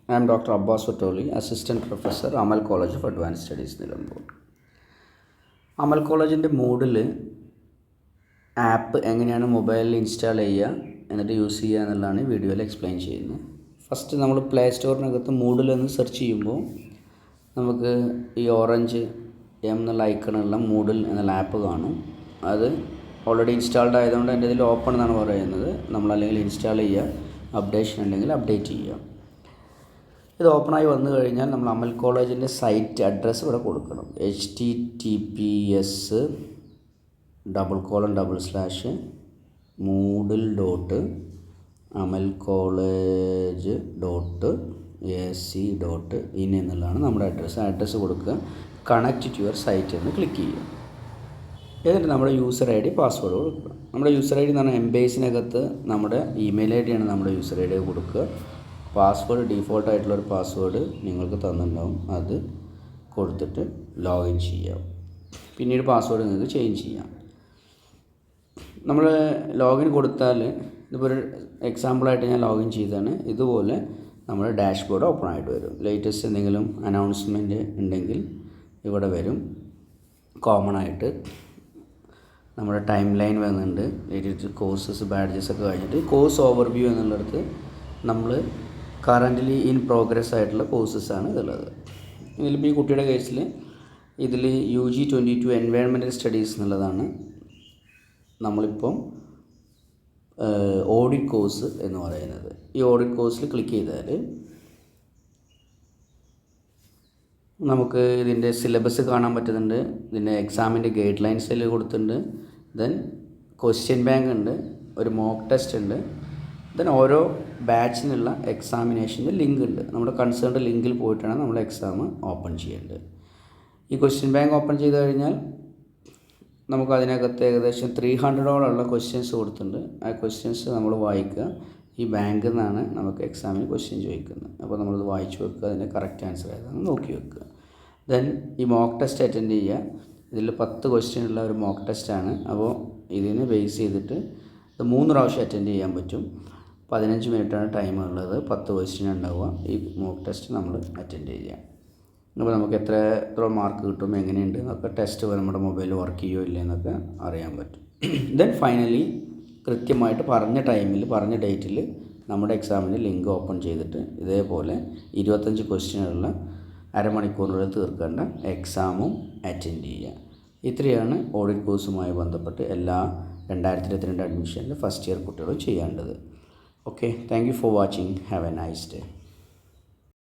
I am Dr. Abbas Vattoli, Assistant Professor, Amal College of Advanced Studies, Nilambur. Amal College in the Moodle app എങ്ങനെയാണ് മൊബൈലിൽ install ചെയ്യുക എന്നിട്ട് use ചെയ്യുക എന്നുള്ളതാണ് വീഡിയോയിൽ എക്സ്പ്ലെയിൻ ചെയ്യുന്നത്. ഫസ്റ്റ് നമ്മൾ പ്ലേ സ്റ്റോറിനകത്ത് മൂഡിൽ എന്ന് സെർച്ച് ചെയ്യുമ്പോൾ നമുക്ക് ഈ ഓറഞ്ച് എന്നുള്ള ഐക്കണുള്ള മൂഡിൽ എന്നുള്ള ആപ്പ് കാണും. അത് ഓൾറെഡി ഇൻസ്റ്റാൾഡ് ആയതുകൊണ്ട് എൻ്റെ ഇതിൽ ഓപ്പൺ എന്നാണ് പറയുന്നത്. നമ്മളല്ലെങ്കിൽ ഇൻസ്റ്റാൾ ചെയ്യുക, അപ്ഡേഷൻ ഉണ്ടെങ്കിൽ അപ്ഡേറ്റ് ചെയ്യുക. ഇത് ഓപ്പണായി വന്നു കഴിഞ്ഞാൽ നമ്മൾ അമൽ കോളേജിൻ്റെ സൈറ്റ് അഡ്രസ്സ് ഇവിടെ കൊടുക്കണം. https://moodle.amalcollege.ac.in എന്നുള്ളതാണ് നമ്മുടെ അഡ്രസ്സ് കൊടുക്കുക. കണക്റ്റ് ടു യുവർ സൈറ്റ് എന്ന് ക്ലിക്ക് ചെയ്യുക. എന്നിട്ട് നമ്മുടെ യൂസർ ഐ ഡി പാസ്വേഡ് കൊടുക്കുക. നമ്മുടെ യൂസർ ഐ ഡി എന്ന് പറഞ്ഞാൽ എംബേസിനകത്ത് നമ്മുടെ ഇമെയിൽ ഐ ഡിയാണ് നമ്മുടെ യൂസർ ഐ ഡി കൊടുക്കുക. പാസ്വേഡ് ഡീഫോൾട്ടായിട്ടുള്ളൊരു പാസ്വേഡ് നിങ്ങൾക്ക് തന്നിട്ടുണ്ടാവും, അത് കൊടുത്തിട്ട് ലോഗിൻ ചെയ്യാം. പിന്നീട് പാസ്വേഡ് നിങ്ങൾക്ക് ചേഞ്ച് ചെയ്യാം. നമ്മൾ ലോഗിൻ കൊടുത്താൽ ഇതിപ്പോൾ ഒരു എക്സാമ്പിളായിട്ട് ഞാൻ ലോഗിൻ ചെയ്തതാണ്. ഇതുപോലെ നമ്മുടെ ഡാഷ്ബോർഡ് ഓപ്പൺ ആയിട്ട് വരും. ലേറ്റസ്റ്റ് എന്തെങ്കിലും അനൗൺസ്മെൻറ്റ് ഉണ്ടെങ്കിൽ ഇവിടെ വരും. കോമൺ ആയിട്ട് നമ്മുടെ ടൈം ലൈൻ വരുന്നുണ്ട്. ലേറ്റസ്റ്റ് കോഴ്സസ്, ബാഡ്ജസ് ഒക്കെ കഴിഞ്ഞിട്ട് കോഴ്സ് ഓവർവ്യൂ എന്നുള്ളിടത്ത് നമ്മൾ കറൻ്റ്ലി ഇൻ പ്രോഗ്രസ് ആയിട്ടുള്ള കോഴ്സസാണ് ഇതുള്ളത്. ഇതിലിപ്പോൾ ഈ കുട്ടിയുടെ കേസിൽ ഇതിൽ UG 22 എൻവയൺമെൻറ്റൽ സ്റ്റഡീസ് എന്നുള്ളതാണ് നമ്മളിപ്പം ഓഡിറ്റ് കോഴ്സ് എന്ന് പറയുന്നത്. ഈ ഓഡിറ്റ് കോഴ്സിൽ ക്ലിക്ക് ചെയ്താൽ നമുക്ക് ഇതിൻ്റെ സിലബസ് കാണാൻ പറ്റുന്നുണ്ട്. ഇതിൻ്റെ എക്സാമിൻ്റെ ഗൈഡ് ലൈൻസ് അതിൽ കൊടുത്തിട്ടുണ്ട്. ദെൻ ക്വസ്റ്റ്യൻ ബാങ്ക് ഉണ്ട്, ഒരു മോക്ക് ടെസ്റ്റ് ഉണ്ട്. ദെൻ ഓരോ ബാച്ചിനുള്ള എക്സാമിനേഷൻ്റെ ലിങ്ക് ഉണ്ട്. നമ്മുടെ കൺസേൺഡ് ലിങ്കിൽ പോയിട്ടാണ് നമ്മൾ എക്സാം ഓപ്പൺ ചെയ്യേണ്ടത്. ഈ ക്വസ്റ്റ്യൻ ബാങ്ക് ഓപ്പൺ ചെയ്ത് കഴിഞ്ഞാൽ നമുക്ക് അതിനകത്ത് ഏകദേശം 300ഓളമുള്ള ക്വസ്റ്റ്യൻസ് കൊടുത്തിട്ടുണ്ട്. ആ ക്വസ്റ്റ്യൻസ് നമ്മൾ വായിക്കുക. ഈ ബാങ്കിൽ നിന്നാണ് നമുക്ക് എക്സാമിന് ക്വസ്റ്റ്യൻ ചോദിക്കുന്നത്. അപ്പോൾ നമ്മളത് വായിച്ച് വെക്കുക, അതിൻ്റെ കറക്റ്റ് ആൻസർ ഏതാണെന്ന് നോക്കി വെക്കുക. ദെൻ ഈ മോക്ക് ടെസ്റ്റ് അറ്റൻഡ് ചെയ്യുക. ഇതിൽ 10 ക്വസ്റ്റ്യൻ ഉള്ള ഒരു മോക്ക് ടെസ്റ്റാണ്. അപ്പോൾ ഇതിനെ ബേസ് ചെയ്തിട്ട് ഇത് 3 പ്രാവശ്യം അറ്റൻഡ് ചെയ്യാൻ പറ്റും. 15 മിനിറ്റാണ് ടൈം ഉള്ളത്. 10 ക്വസ്റ്റ്യൻ ഉണ്ടാവുക. ഈ മോക്ക് ടെസ്റ്റ് നമ്മൾ അറ്റൻഡ് ചെയ്യുക. അപ്പോൾ നമുക്ക് എത്ര മാർക്ക് കിട്ടും, എങ്ങനെയുണ്ട് എന്നൊക്കെ ടെസ്റ്റ് നമ്മുടെ മൊബൈൽ വർക്ക് ചെയ്യുമോ ഇല്ല എന്നൊക്കെ അറിയാൻ പറ്റും. ദെൻ ഫൈനലി കൃത്യമായിട്ട് പറഞ്ഞ ടൈമിൽ പറഞ്ഞ ഡേറ്റിൽ നമ്മുടെ എക്സാമിൻ്റെ ലിങ്ക് ഓപ്പൺ ചെയ്തിട്ട് ഇതേപോലെ 25 ക്വസ്റ്റ്യനുള്ള അരമണിക്കൂറിനുള്ളിൽ തീർക്കേണ്ട എക്സാമും അറ്റൻഡ് ചെയ്യുക. ഇത്രയാണ് ഓഡിറ്റ് കോഴ്സുമായി ബന്ധപ്പെട്ട് എല്ലാ 2022 അഡ്മിഷൻ്റെ ഫസ്റ്റ് ഇയർ കുട്ടികളും ചെയ്യേണ്ടത്. Okay, thank you for watching. Have a nice day.